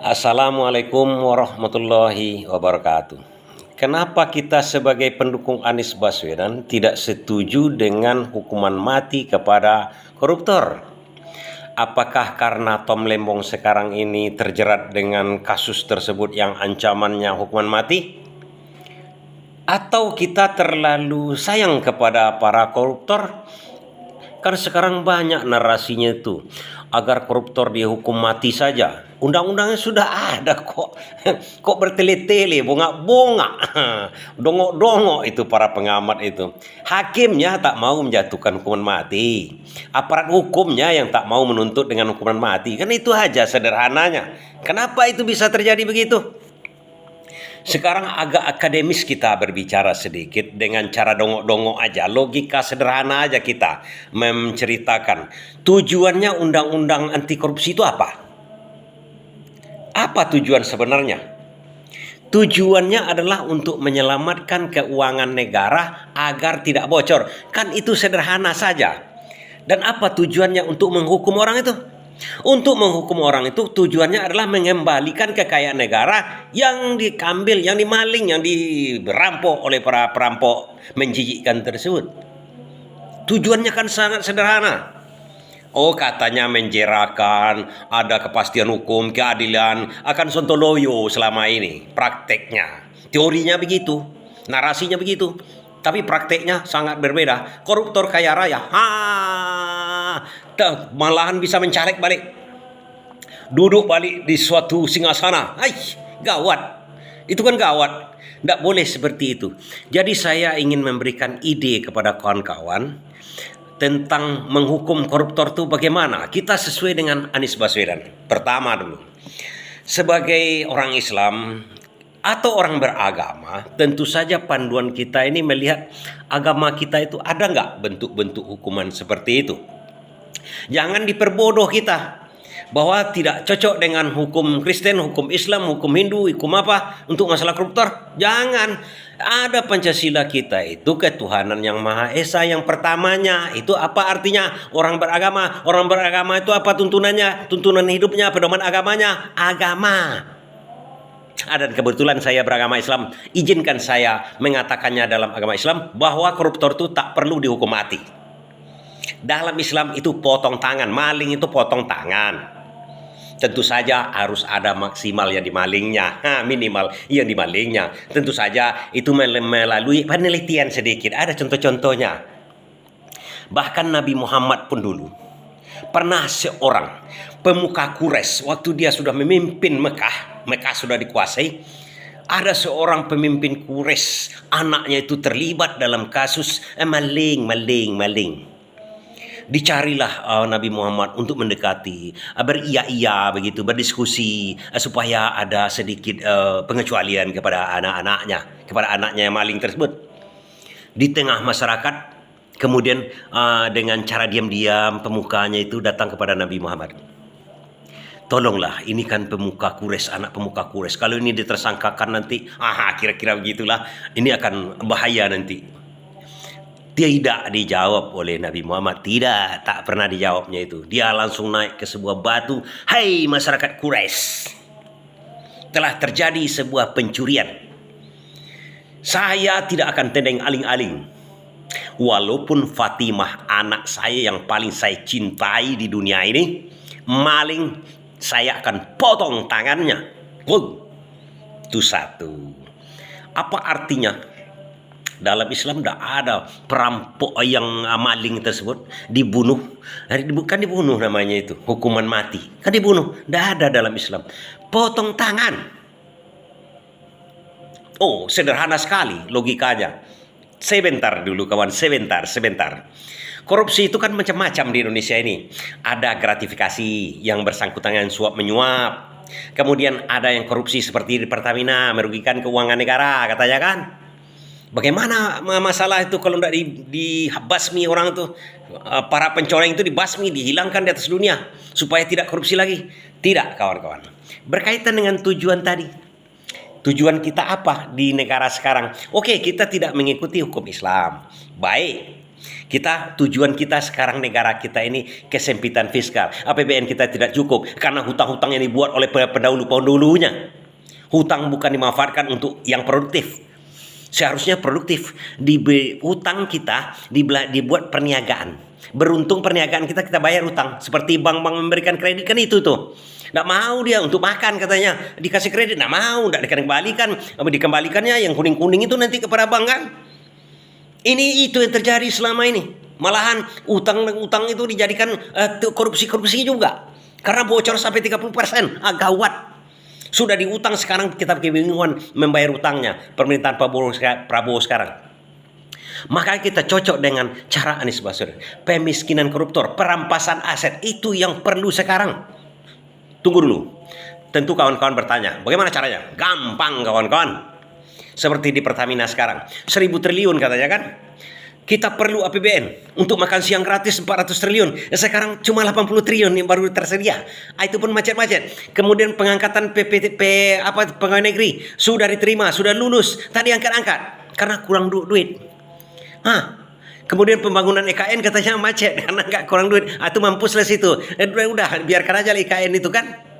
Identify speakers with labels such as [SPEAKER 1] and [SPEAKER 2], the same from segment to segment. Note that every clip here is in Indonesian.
[SPEAKER 1] Assalamualaikum warahmatullahi wabarakatuh. Kenapa kita sebagai pendukung Anies Baswedan tidak setuju dengan hukuman mati kepada koruptor? Apakah karena Tom Lembong sekarang ini terjerat dengan kasus tersebut yang ancamannya hukuman mati? Atau kita terlalu sayang kepada para koruptor? Kan sekarang banyak narasinya itu agar koruptor dihukum mati saja. Undang-undangnya sudah ada kok. Kok bertele-tele, bongak-bongak. Dongok-dongok itu para pengamat itu. Hakimnya tak mau menjatuhkan hukuman mati. Aparat hukumnya yang tak mau menuntut dengan hukuman mati. Kan itu aja sederhananya. Kenapa itu bisa terjadi begitu? Sekarang agak akademis kita berbicara sedikit dengan cara dongok-dongok aja, logika sederhana aja kita menceritakan. Tujuannya undang-undang anti korupsi itu apa? Apa tujuan sebenarnya? Tujuannya adalah untuk menyelamatkan keuangan negara agar tidak bocor. Kan itu sederhana saja. Dan apa tujuannya untuk menghukum orang itu? Untuk menghukum orang itu tujuannya adalah mengembalikan kekayaan negara yang diambil, yang dimaling, yang dirampok oleh para perampok menjijikkan tersebut. Tujuannya kan sangat sederhana. Oh, katanya menjerakan, ada kepastian hukum, keadilan, akan sontoloyo selama ini. Prakteknya, teorinya begitu, narasinya begitu. Tapi prakteknya sangat berbeda. Koruptor kaya raya, malahan bisa mencalek balik. Duduk balik di suatu singgasana. Gawat. Itu kan gawat. Tidak boleh seperti itu. Jadi saya ingin memberikan ide kepada kawan-kawan tentang menghukum koruptor itu bagaimana. Kita sesuai dengan Anies Baswedan. Pertama dulu, sebagai orang Islam atau orang beragama, tentu saja panduan kita ini melihat agama kita itu ada nggak bentuk-bentuk hukuman seperti itu. Jangan diperbodoh kita bahwa tidak cocok dengan hukum Kristen, hukum Islam, hukum Hindu, hukum apa untuk masalah koruptor. Jangan. Ada Pancasila kita itu ketuhanan yang Maha Esa yang pertamanya. Itu apa artinya orang beragama? Orang beragama itu apa tuntunannya? Tuntunan hidupnya, pedoman agamanya, agama. Dan kebetulan saya beragama Islam, izinkan saya mengatakannya dalam agama Islam bahwa koruptor itu tak perlu dihukum mati. Dalam Islam itu potong tangan, maling itu potong tangan. Tentu saja harus ada maksimal yang dimalingnya, minimal yang dimalingnya. Tentu saja itu melalui penelitian sedikit. Ada contoh-contohnya. Bahkan Nabi Muhammad pun dulu pernah seorang pemuka Quraisy waktu dia sudah memimpin Mekah sudah dikuasai. Ada seorang pemimpin Quraisy, anaknya itu terlibat dalam kasus maling. Dicarilah Nabi Muhammad untuk mendekati, beria-ia begitu, berdiskusi supaya ada sedikit pengecualian kepada anaknya yang maling tersebut. Di tengah masyarakat, kemudian dengan cara diam-diam pemukanya itu datang kepada Nabi Muhammad. Tolonglah, ini kan pemuka Quraisy, anak pemuka Quraisy. Kalau ini ditersangkakan nanti, kira-kira begitulah, ini akan bahaya nanti. Tidak dijawab oleh Nabi Muhammad. Tidak, tak pernah dijawabnya itu. Dia langsung naik ke sebuah batu. Hai masyarakat Quraisy, telah terjadi sebuah pencurian. Saya tidak akan tendeng aling-aling. Walaupun Fatimah anak saya yang paling saya cintai di dunia ini maling, saya akan potong tangannya. Itu satu. Apa artinya? Dalam Islam tidak ada perampok yang maling tersebut dibunuh. Bukan dibunuh namanya itu, hukuman mati. Kan dibunuh. Tidak ada dalam Islam. Potong tangan. Oh, sederhana sekali logikanya. Sebentar dulu kawan, sebentar. Korupsi itu kan macam-macam di Indonesia ini. Ada gratifikasi yang bersangkutan dengan suap menyuap. Kemudian ada yang korupsi seperti di Pertamina, merugikan keuangan negara katanya kan. Bagaimana masalah itu kalau tidak dibasmi orang itu, para pencoreng itu dibasmi, dihilangkan di atas dunia supaya tidak korupsi lagi? Tidak kawan-kawan. Berkaitan dengan tujuan tadi. Tujuan kita apa di negara sekarang? Oke, kita tidak mengikuti hukum Islam. Baik. Tujuan kita sekarang negara kita ini kesempitan fiskal. APBN kita tidak cukup karena hutang-hutang yang dibuat oleh pendahulu-pendahulunya. Hutang bukan dimanfaatkan untuk yang produktif. Seharusnya produktif. Hutang kita dibuat perniagaan. Beruntung perniagaan kita bayar hutang. Seperti bank-bank memberikan kredit kan itu tuh. Nggak mau dia untuk makan katanya. Dikasih kredit, nggak mau. Nggak dikembalikan. Dikembalikannya yang kuning-kuning itu nanti kepada bank kan. Itu yang terjadi selama ini. Malahan utang itu dijadikan korupsi juga. Karena bocor sampai 30%. Gawat. Sudah diutang sekarang kita kebingungan membayar utangnya. Pemerintahan Prabowo sekarang. Maka kita cocok dengan cara Anies Baswedan. Pemiskinan koruptor, perampasan aset, itu yang perlu sekarang. Tunggu dulu. Tentu kawan-kawan bertanya, bagaimana caranya? Gampang kawan-kawan. Seperti di Pertamina sekarang. 1.000 triliun katanya kan. Kita perlu APBN untuk makan siang gratis 400 triliun. Sekarang cuma 80 triliun yang baru tersedia. Itu pun macet-macet. Kemudian pengangkatan pegawai negeri sudah diterima, sudah lulus, tadi angkat-angkat karena kurang duit. Kemudian pembangunan IKN katanya macet karena nggak kurang duit. Itu mampuslah situ. Udah biarkan aja IKN itu kan.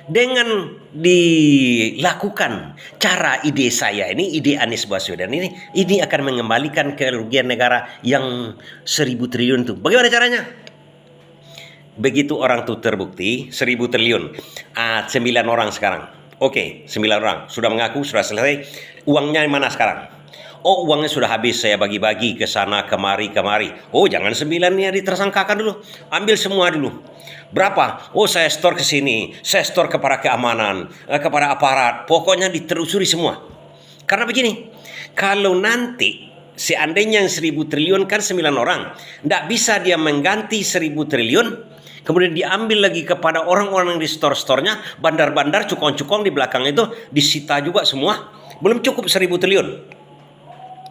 [SPEAKER 1] Dengan dilakukan cara ide saya ini, ide Anies Baswedan ini akan mengembalikan kerugian negara yang 1.000 triliun itu. Bagaimana caranya? Begitu orang tuh terbukti 1.000 triliun, 9 orang sekarang. Oke, 9 orang sudah mengaku, sudah selesai. Uangnya mana sekarang? Oh, uangnya sudah habis, saya bagi-bagi ke sana kemari. Oh, jangan 9-nya ditersangkakan dulu. Ambil semua dulu. Berapa? Oh, saya store ke sini, saya store kepada keamanan, kepada aparat. Pokoknya ditelusuri semua. Karena begini, kalau nanti seandainya yang 1.000 triliun kan 9 orang, tidak bisa dia mengganti 1.000 triliun, kemudian diambil lagi kepada orang-orang yang di store-storenya, bandar-bandar, cukong-cukong di belakang itu disita juga semua. Belum cukup 1.000 triliun.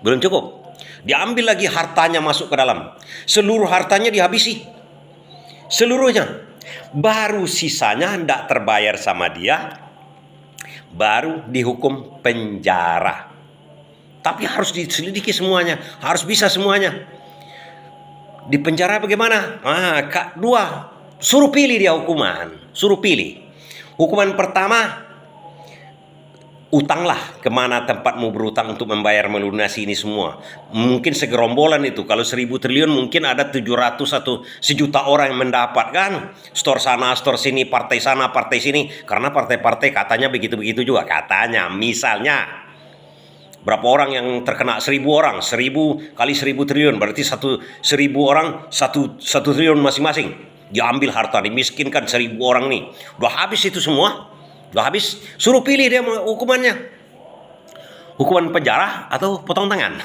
[SPEAKER 1] Belum cukup. Diambil lagi hartanya masuk ke dalam. Seluruh hartanya dihabisi. Seluruhnya. Baru sisanya tidak terbayar sama dia. Baru dihukum penjara. Tapi harus diselidiki semuanya. Harus bisa semuanya. Di penjara bagaimana? Dua. Suruh pilih dia hukuman. Suruh pilih. Hukuman pertama, utanglah kemana tempatmu berutang untuk membayar melunasi ini semua. Mungkin segerombolan itu. Kalau 1.000 triliun mungkin ada 700 atau 1.000.000 orang yang mendapatkan. Store sana, store sini, partai sana, partai sini. Karena partai-partai katanya begitu-begitu juga. Katanya, misalnya. Berapa orang yang terkena? 1.000 orang. 1.000 kali 1.000 triliun. Berarti 1.000 orang 1 triliun masing-masing. Diambil harta, dimiskinkan 1.000 orang nih. Udah habis itu semua. Udah habis, suruh pilih dia hukumannya. Hukuman penjara atau potong tangan.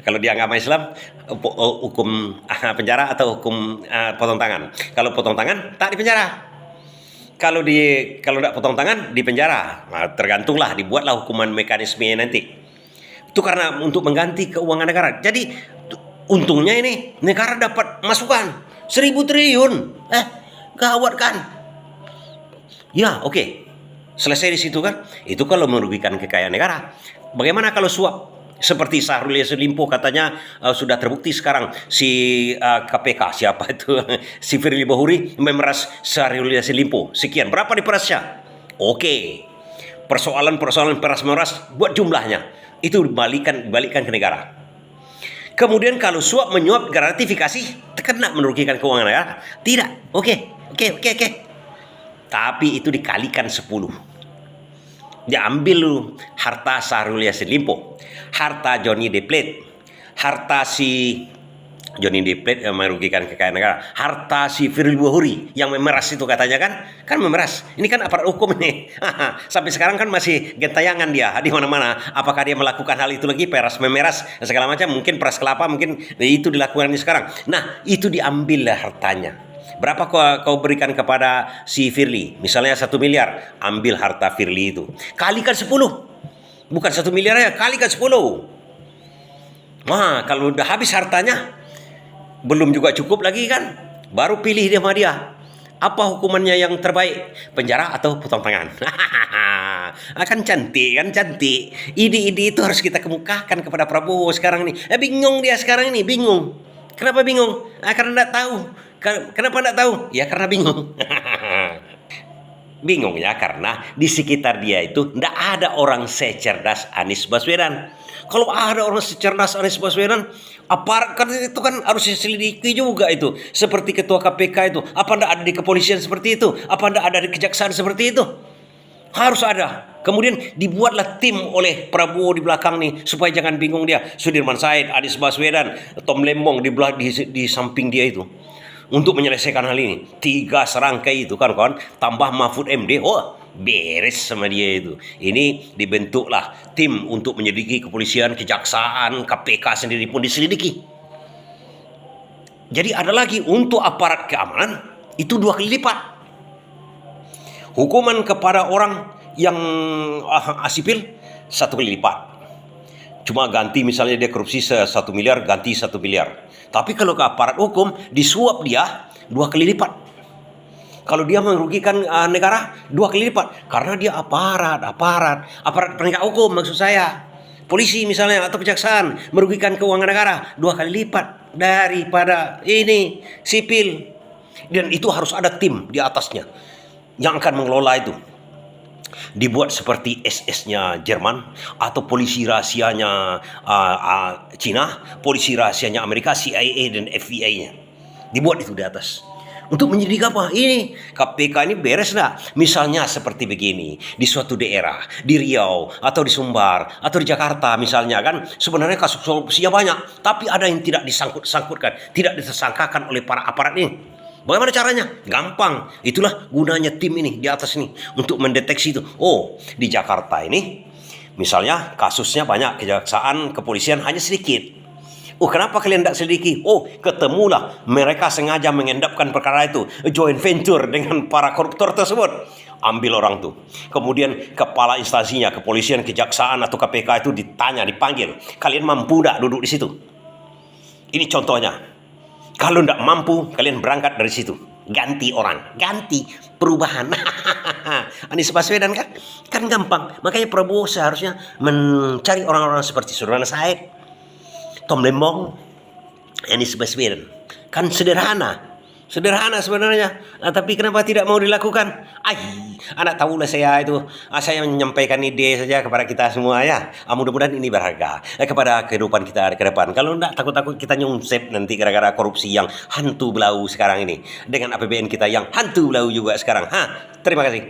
[SPEAKER 1] Kalau di agama Islam, hukum penjara atau hukum potong tangan. Kalau potong tangan, tak di penjara. Kalau tidak potong tangan, di penjara. Tergantunglah, dibuatlah hukuman mekanismenya nanti. Itu karena untuk mengganti keuangan negara. Jadi untungnya ini negara dapat masukan 1.000 triliun. Gawat kan? Ya, oke. Selesai di situ kan? Itu kalau merugikan kekayaan negara. Bagaimana kalau suap? Seperti Syahrul Yassin Limpo katanya sudah terbukti sekarang si KPK siapa itu si Firly Bahuri memeras Syahrul Yassin Limpo. Sekian, berapa diperasnya? Oke. Persoalan peras-meras buat jumlahnya. Itu dibalikan ke negara. Kemudian kalau suap menyuap gratifikasi, kena merugikan keuangan negara? Tidak. Oke. Tapi itu dikalikan 10. Diambil lu harta Syahrul Yassin Limpo, harta Johnny D. Plate, harta si Johnny D. Plate yang merugikan kekayaan negara, harta si Firly Bahuri yang memeras itu katanya kan memeras. Ini kan aparat hukum ini. Sampai sekarang kan masih gentayangan dia di mana-mana. Apakah dia melakukan hal itu lagi, memeras segala macam, mungkin peras kelapa, mungkin itu dilakukan sekarang. Nah, itu diambil hartanya. Berapa kau berikan kepada si Firly? Misalnya 1 miliar, ambil harta Firly itu. Kalikan 10. Bukan 1 miliar ya, kalikan 10. Wah, kalau udah habis hartanya, belum juga cukup lagi kan? Baru pilih dia sama dia. Apa hukumannya yang terbaik? Penjara atau potong tangan? Akan cantik, kan cantik. Ide-ide itu harus kita kemukakan kepada Prabowo sekarang ini. Bingung dia sekarang ini, bingung. Kenapa bingung? Karena tidak tahu. Kenapa tidak tahu? Ya karena bingung. Bingung ya karena di sekitar dia itu tidak ada orang secerdas Anies Baswedan. Kalau ada orang secerdas Anies Baswedan, aparat kan itu kan harus diselidiki juga itu. Seperti ketua KPK itu, apa tidak ada di kepolisian seperti itu? Apa tidak ada di kejaksaan seperti itu? Harus ada. Kemudian dibuatlah tim oleh Prabowo di belakang nih supaya jangan bingung dia. Sudirman Said, Anies Baswedan, Tom Lembong di samping dia itu. Untuk menyelesaikan hal ini 3 serangkai itu kan kawan, tambah Mahfud MD, beres sama dia itu. Ini dibentuklah tim untuk menyelidiki kepolisian, kejaksaan, KPK sendiri pun diselidiki. Jadi ada lagi untuk aparat keamanan itu 2 kali lipat. Hukuman kepada orang yang sipil 1 kali lipat. Cuma ganti misalnya dia korupsi 1 miliar, ganti 1 miliar. Tapi kalau ke aparat hukum, disuap dia 2 kali lipat. Kalau dia merugikan negara 2 kali lipat. Karena dia aparat penegak hukum maksud saya. Polisi misalnya atau kejaksaan merugikan keuangan negara 2 kali lipat daripada ini sipil. Dan itu harus ada tim di atasnya yang akan mengelola itu. Dibuat seperti SS-nya Jerman atau polisi rahasianya Cina, polisi rahasianya Amerika, CIA dan FBI-nya. Dibuat itu di atas. Untuk menyelidiki apa? Ini KPK ini beres dah. Misalnya seperti begini, di suatu daerah, di Riau atau di Sumbar atau di Jakarta misalnya kan, sebenarnya kasus korupsinya banyak, tapi ada yang tidak disangkutkan, tidak disangkakan oleh para aparat ini. Bagaimana caranya? Gampang. Itulah gunanya tim ini di atas ini untuk mendeteksi itu. Di Jakarta ini misalnya kasusnya banyak, kejaksaan, kepolisian hanya sedikit. Kenapa kalian tidak selidiki? Ketemulah mereka sengaja mengendapkan perkara itu, joint venture dengan para koruptor tersebut. Ambil orang tuh. Kemudian kepala instansinya, kepolisian, kejaksaan atau KPK itu ditanya, dipanggil. Kalian mampu tidak duduk di situ? Ini contohnya. Kalau tidak mampu, kalian berangkat dari situ. Ganti orang. Ganti perubahan. Anies Baswedan kan? Kan gampang. Makanya Prabowo seharusnya mencari orang-orang seperti Sudirman Said, Tom Lembong, Anies Baswedan. Kan sederhana. Sederhana sebenarnya. Tapi kenapa tidak mau dilakukan? Anak tahulah saya itu. Saya menyampaikan ide saja kepada kita semua ya. Mudah-mudahan ini berharga kepada kehidupan kita ke depan. Kalau tidak, takut-takut kita nyungsep nanti gara-gara korupsi yang hantu belau sekarang ini. Dengan APBN kita yang hantu belau juga sekarang. Terima kasih.